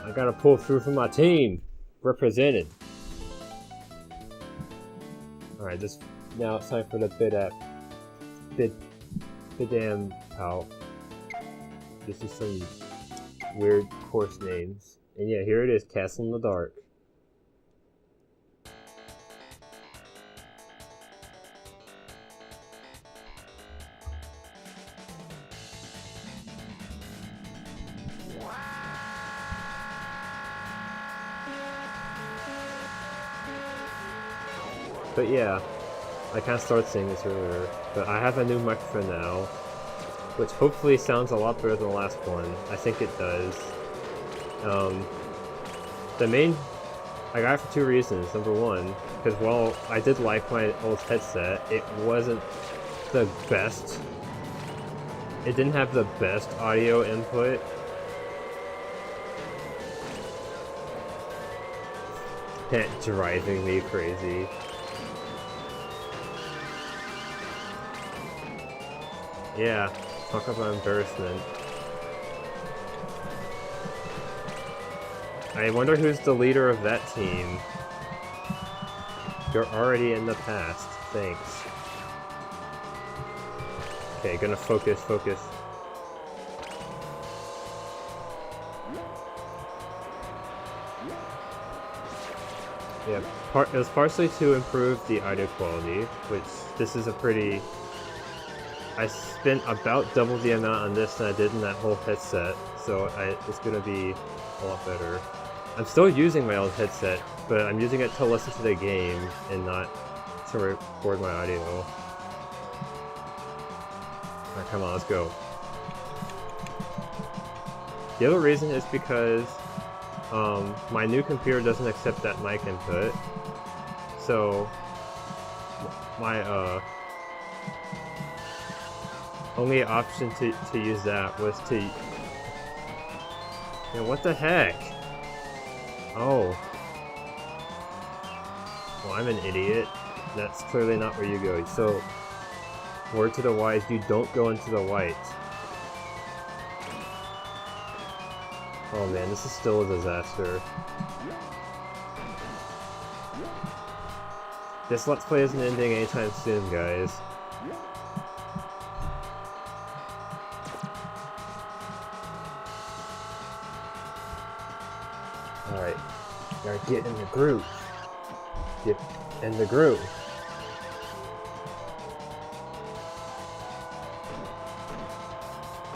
I gotta pull through for my team. Represented. Alright, now it's time for the bidam pal. This is some weird course names. And yeah, here it is, Castle in the Dark. But yeah, I kind of started saying this earlier, but I have a new microphone now, which hopefully sounds a lot better than the last one. I think it does. I got it for two reasons. Number one, because while I did like my old headset, it wasn't the best. It didn't have the best audio input. It's driving me crazy. Yeah, talk about embarrassment. I wonder who's the leader of that team. You're already in the past. Thanks. Okay, gonna focus. Yeah, it was partially to improve the audio quality, which this is a pretty... I spent about double the amount on this than I did in that whole headset, so it's gonna be a lot better. I'm still using my old headset, but I'm using it to listen to the game and not to record my audio. Alright, come on, let's go. The other reason is because my new computer doesn't accept that mic input, so my only option to use that was to... what the heck? Oh. Well, I'm an idiot. That's clearly not where you go. So, word to the wise, you don't go into the white. Oh man, this is still a disaster. This Let's Play isn't ending anytime soon, guys. Alright, gotta get in the groove. Get in the groove.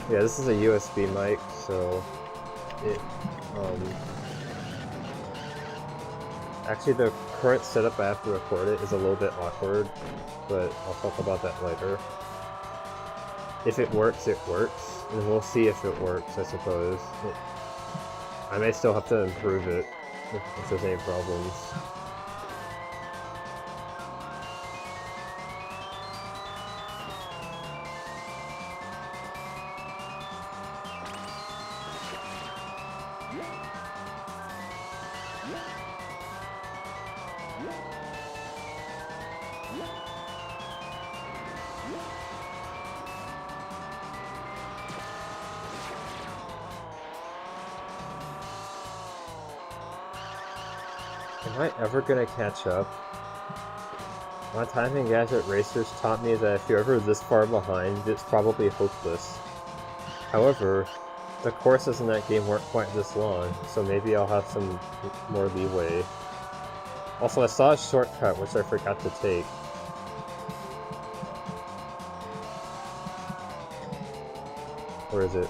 Yeah, this is a USB mic, so it, actually the current setup I have to record it is a little bit awkward, but I'll talk about that later. If it works, it works, and we'll see if it works, I suppose. I may still have to improve it if there's any problems. Am I ever gonna catch up? My time in Gadget Racers taught me that if you're ever this far behind, it's probably hopeless. However, the courses in that game weren't quite this long, so maybe I'll have some more leeway. Also, I saw a shortcut which I forgot to take. Where is it?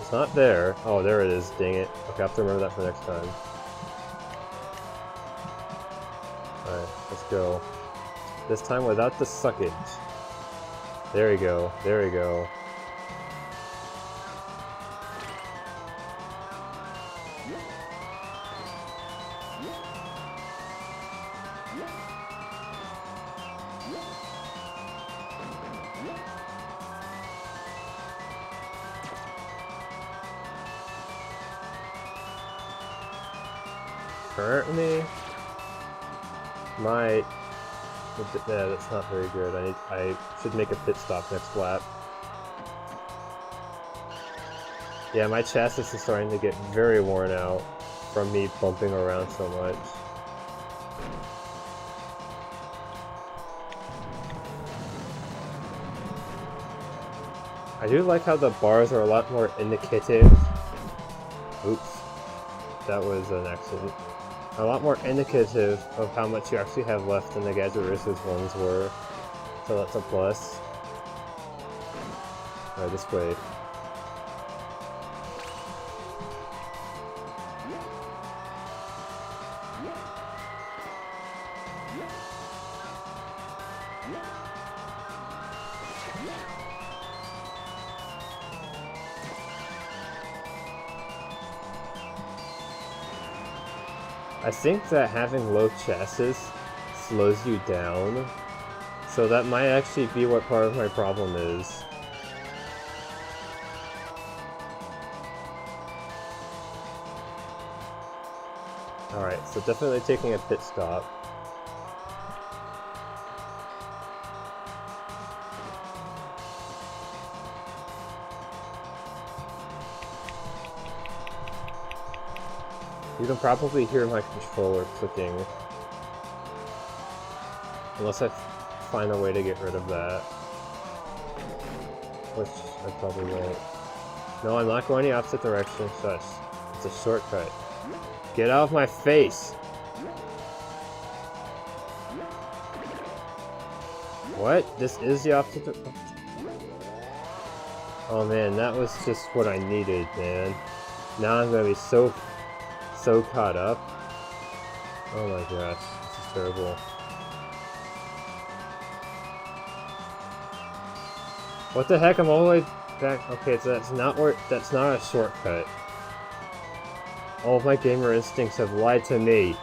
It's not there. Oh, there it is. Dang it. Okay, I have to remember that for next time. Alright, let's go. This time without the suckage. There we go. There we go. Currently, yeah, that's not very good. I should make a pit stop next lap. Yeah, my chassis is starting to get very worn out. from me bumping around so much. I do like how the bars are a lot more indicative. Oops, that was an accident. A lot more indicative of how much you actually have left than the Gadget Racers ones were. So that's a plus. Alright, this way. I think that having low chassis slows you down, so that might actually be what part of my problem is. Alright, so definitely taking a pit stop. You can probably hear my controller clicking. Unless I find a way to get rid of that. Which I probably won't. No, I'm not going the opposite direction, shush. It's a shortcut. Get out of my face! What? This is the opposite. Oh man, that was just what I needed, man. Now I'm gonna be so caught up. Oh my gosh, this is terrible. What the heck? I'm all the way back. Okay, so that's not a shortcut. All of my gamer instincts have lied to me.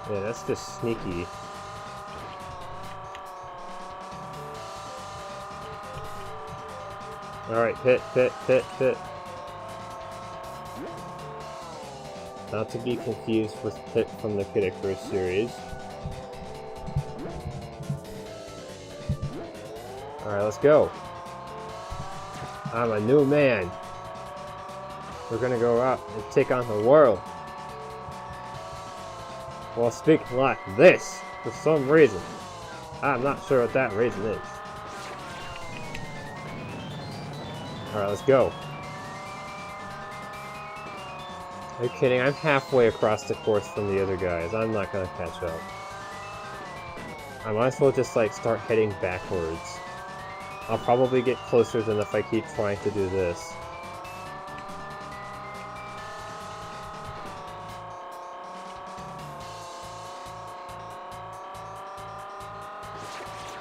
Yeah, that's just sneaky. Alright, pit. Not to be confused with Pit from the Kid Icarus series. Alright, let's go. I'm a new man. We're gonna go out and take on the world. While speaking like this, for some reason. I'm not sure what that reason is. Alright, let's go. Are you kidding? I'm halfway across the course from the other guys. I'm not gonna catch up. I might as well just like start heading backwards. I'll probably get closer than if I keep trying to do this.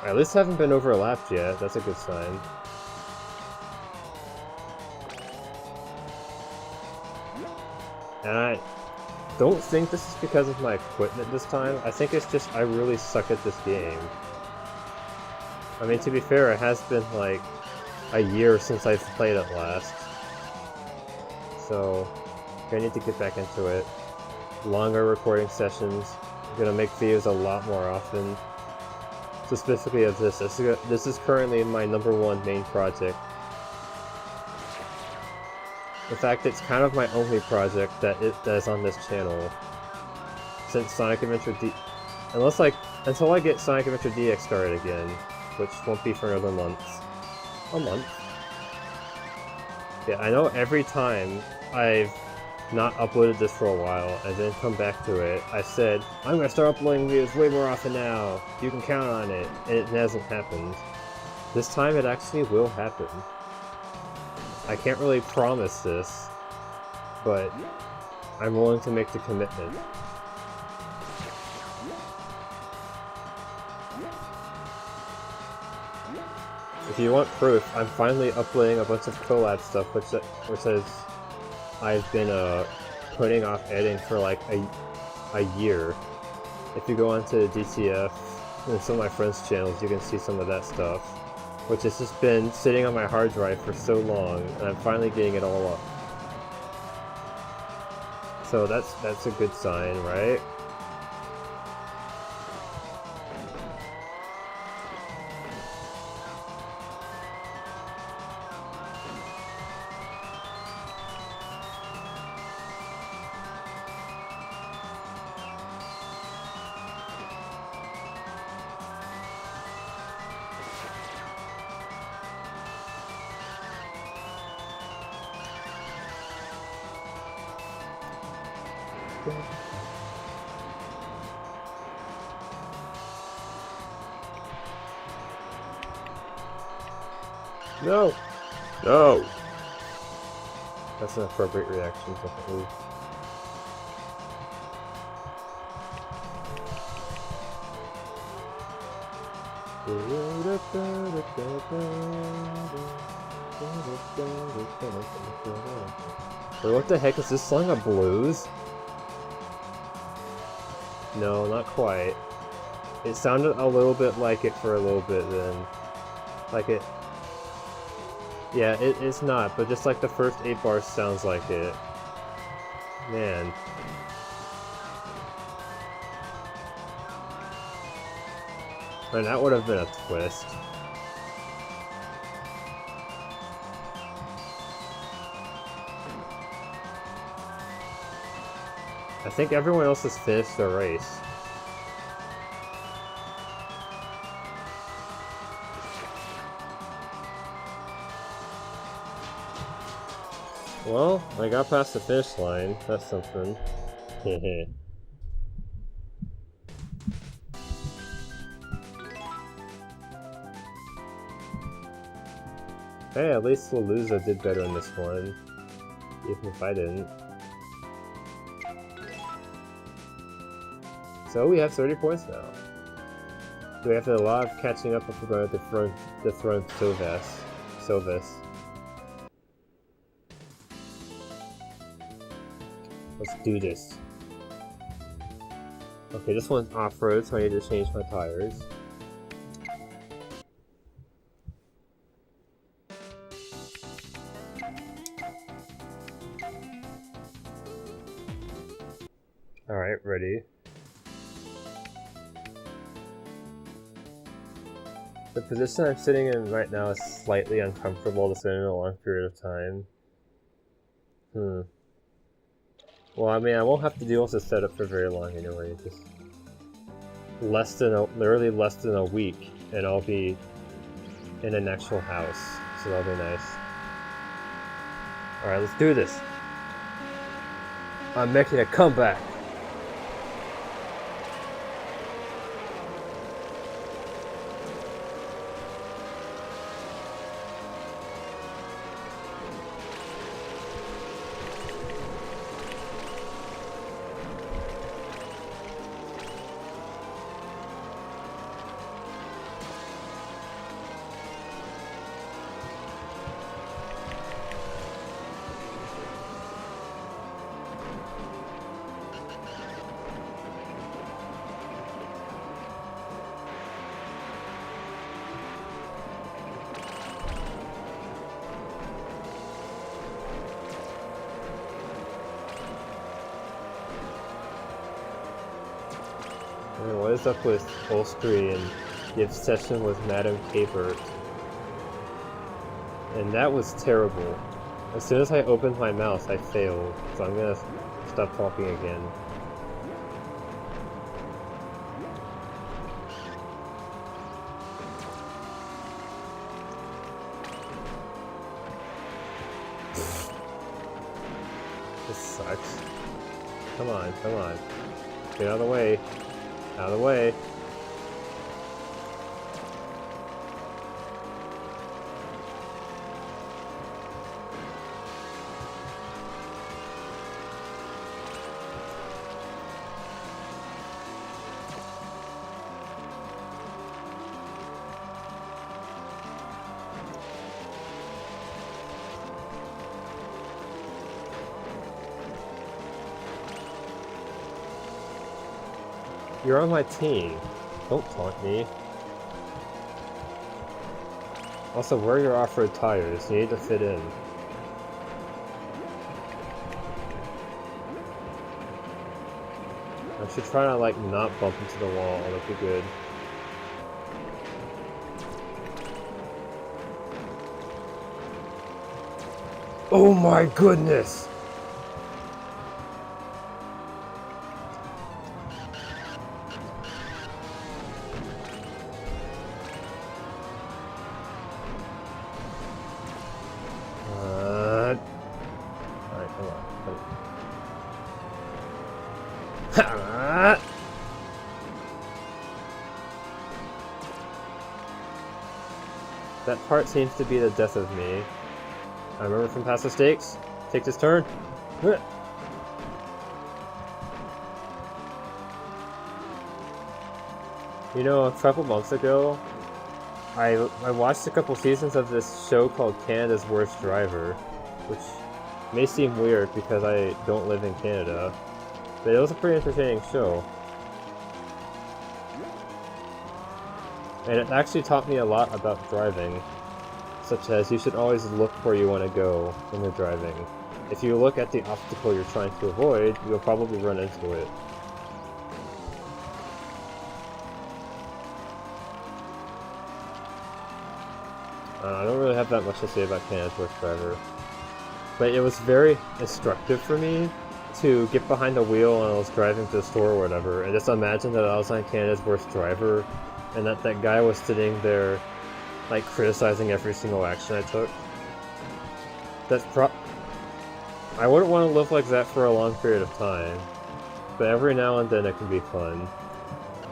At least haven't been overlapped yet. That's a good sign. And I don't think this is because of my equipment this time. I think it's just I really suck at this game. I mean, to be fair, it has been like a year since I've played it last. So, I need to get back into it. Longer recording sessions. I'm gonna make videos a lot more often. So specifically of this. This is currently my #1 main project. In fact, it's kind of my only project that is on this channel. Since Sonic Adventure D... Until I get Sonic Adventure DX started again. Which won't be for another month. A month. Yeah, I know every time I've not uploaded this for a while, and then come back to it, I said, I'm gonna start uploading videos way more often now. You can count on it. And it hasn't happened. This time it actually will happen. I can't really promise this, but I'm willing to make the commitment. If you want proof, I'm finally uploading a bunch of collab stuff, which I've been putting off editing for like a year. If you go onto DTF and some of my friends' channels, you can see some of that stuff. Which has just been sitting on my hard drive for so long, and I'm finally getting it all up. So that's a good sign, right? No! No! That's an appropriate reaction, definitely. Wait, what the heck, is this song a blues? No, not quite. It sounded a little bit like it for a little bit then. Like it... Yeah, it's not, but just like the first 8 bars sounds like it. Man. Man, that would have been a twist. I think everyone else has finished their race. Well, I got past the finish line. That's something. Hehe. Hey, at least Laluza did better in this one. Even if I didn't. So we have 30 points now. We have a lot of catching up if we're going to dethrone Sylvis. Let's do this. Okay, this one's off-road, so I need to change my tires. Alright, ready. The position I'm sitting in right now is slightly uncomfortable to sit in a long period of time. Well, I mean, I won't have to deal with the setup for very long anyway. Just literally less than a week, and I'll be in an actual house, so that'll be nice. Alright, let's do this. I'm making a comeback. What is up with Ulstry and the obsession with Madame Capert? And that was terrible. As soon as I opened my mouth, I failed, so I'm gonna stop talking again. This sucks. Come on, come on. Get out of the way. Out of the way. You're on my team. Don't taunt me. Also, where are your off-road tires? You need to fit in. I should try to, like, not bump into the wall. That'd be good. Oh my goodness! Alright, come on. That part seems to be the death of me. I remember from past mistakes. Take this turn. You know, a couple months ago, I watched a couple seasons of this show called Canada's Worst Driver, which may seem weird because I don't live in Canada, but it was a pretty entertaining show. And it actually taught me a lot about driving, such as you should always look where you want to go when you're driving. If you look at the obstacle you're trying to avoid, you'll probably run into it. I don't really have that much to say about Canada's Worst Driver, but it was very instructive for me to get behind the wheel when I was driving to the store or whatever, and just imagine that I was on Canada's Worst Driver, and that guy was sitting there, like, criticizing every single action I took. I wouldn't want to live like that for a long period of time, but every now and then it can be fun,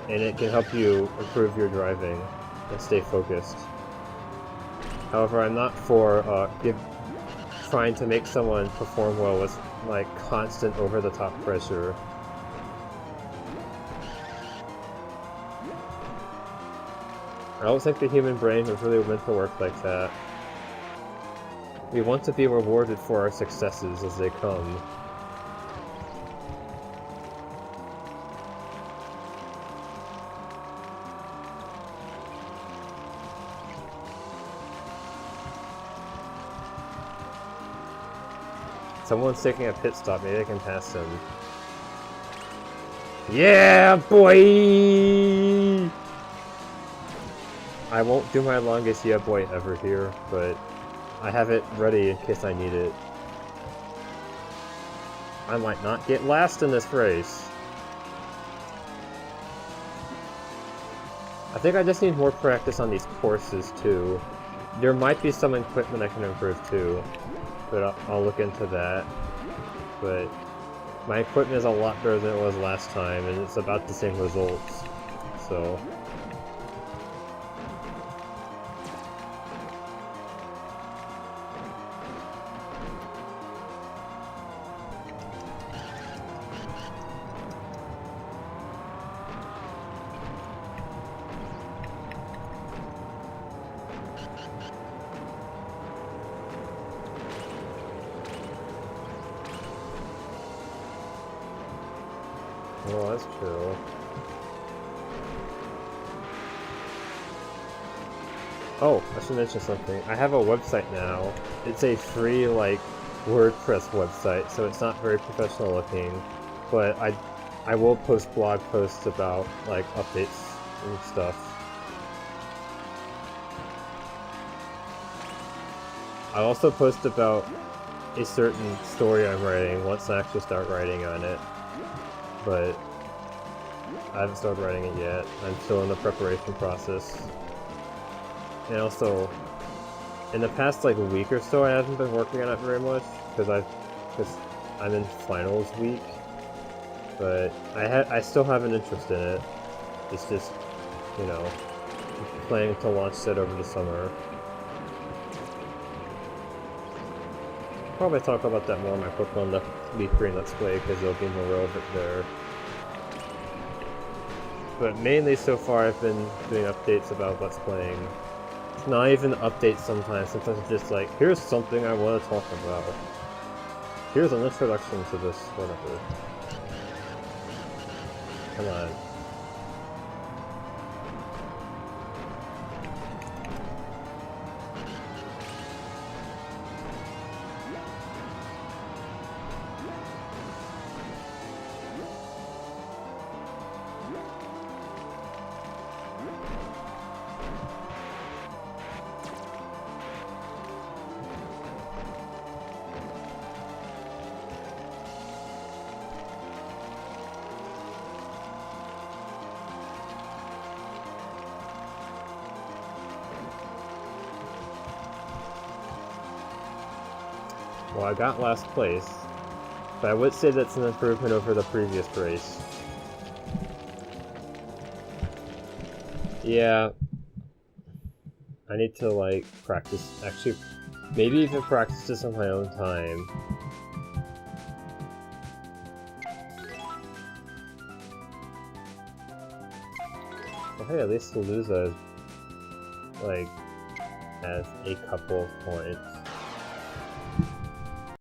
and it can help you improve your driving and stay focused. However, I'm not for trying to make someone perform well with, like, constant over-the-top pressure. I don't think the human brain was really meant to work like that. We want to be rewarded for our successes as they come. Someone's taking a pit stop, maybe I can pass him. Yeah, boy! I won't do my longest yeah boy ever here, but I have it ready in case I need it. I might not get last in this race. I think I just need more practice on these courses too. There might be some equipment I can improve too, but I'll look into that. But my equipment is a lot better than it was last time, and it's about the same results, so... Well, that's true. Oh, I should mention something. I have a website now. It's a free, like, WordPress website, so it's not very professional looking. But I will post blog posts about, like, updates and stuff. I'll also post about a certain story I'm writing once I actually start writing on it. But I haven't started writing it yet. I'm still in the preparation process. And also, in the past like week or so, I haven't been working on it very much because I'm in finals week. But I still have an interest in it. It's just, you know, planning to launch it over the summer. Probably talk about that more in my Pokemon Leaf Green Let's Play because it'll be more relevant there. But mainly so far I've been doing updates about Let's Playing. It's not even updates sometimes it's just like, here's something I want to talk about. Here's an introduction to this, whatever. Come on. Well, I got last place, but I would say that's an improvement over the previous race. Yeah, I need to, like, practice, actually, maybe even practice this on my own time. Well, hey, at least Toulouse, like, has a couple of points.